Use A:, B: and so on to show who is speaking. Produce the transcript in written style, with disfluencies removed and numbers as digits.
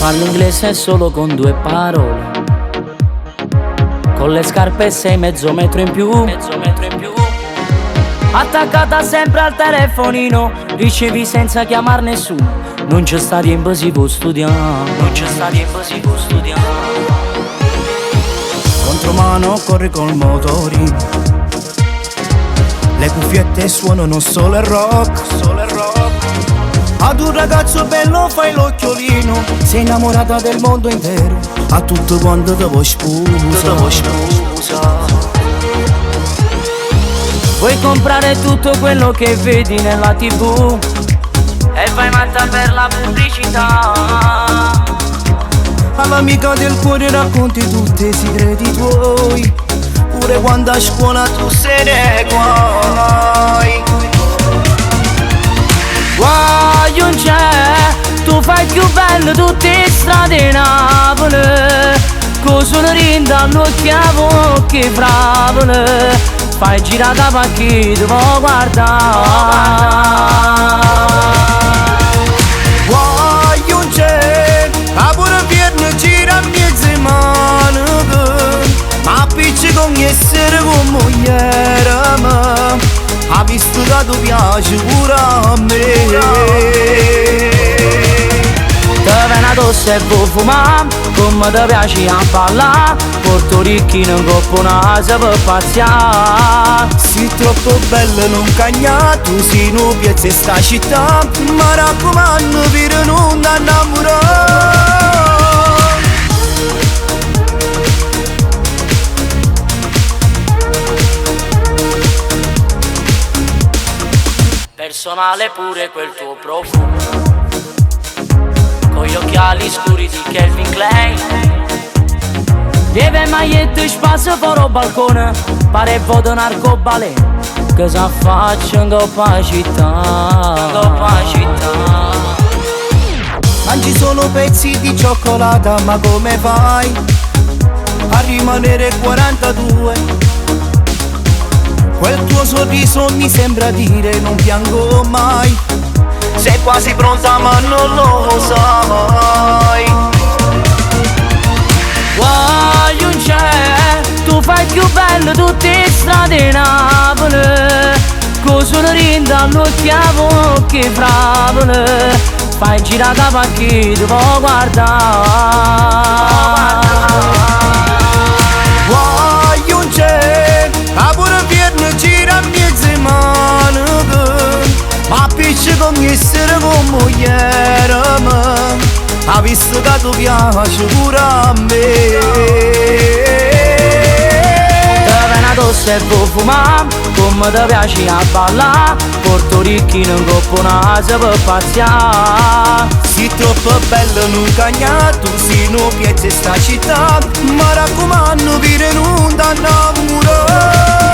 A: Parlo inglese solo con 2 parole, con le scarpe 6 mezzo metro in più. Attaccata sempre al telefonino, ricevi senza chiamar nessuno. Non c'è sta tempo si può studiare,
B: Contromano corri col motorino, le cuffiette suonano solo il rock. Ad un ragazzo bello fai l'occhiolino, sei innamorata del mondo intero, a tutto quanto te vuoi spusa.
A: Vuoi comprare tutto quello che vedi nella TV e vai matta per la pubblicità.
B: All'amica del cuore racconti tutti i segreti tuoi, pure quando a scuola tu sei nei guai.
A: Guai non c'è, tu fai più bello tutte le strade di Napoli, cosa ne rinda all'occhiavo che fravole, fai girata pa' chi ti può guardare.
B: Guai non c'è, a pure viene gira a mezze mani, ma appicci con essere con mogliere, ma ha visto che tu piaci pure a me.
A: Te viene addosso e vuoi fumare, come ti piace a ballare, Porto Ricchino in coppa un'asa per pazziare.
B: Sei troppo bella non cagna, tu sei un piazza in sta città, ma raccomando per non innamorare.
A: Personale pure quel tuo profumo, con gli occhiali scuri di Calvin Klein, lieve magliette spasso fuori al balcone, pare voto un arcobaleno, che s'affaccia in coppa città.
B: Mangi solo pezzi di cioccolata, ma come fai a rimanere 42? Quel tuo sorriso mi sembra dire non piango mai, sei quasi pronta ma non lo sai.
A: Guai non c'è, tu fai più bello tutte le strade di Napoli, cosa ne rinda all'occhiavo che fravole, fai girata pa' chi ti può guardare.
B: Guai non c'è, a pure viene gira a mezze mani, ma appicci con essere con mogliere, ma ha visto che tu piaci pure a me.
A: Te viene addosso e vuoi fumare, come ti piace a ballare, Porto Ricchino in coppa un'asa per pazziare.
B: Sei troppo bello non cagna, tu sei un piazza in sta città, ma raccomando per non innamorare.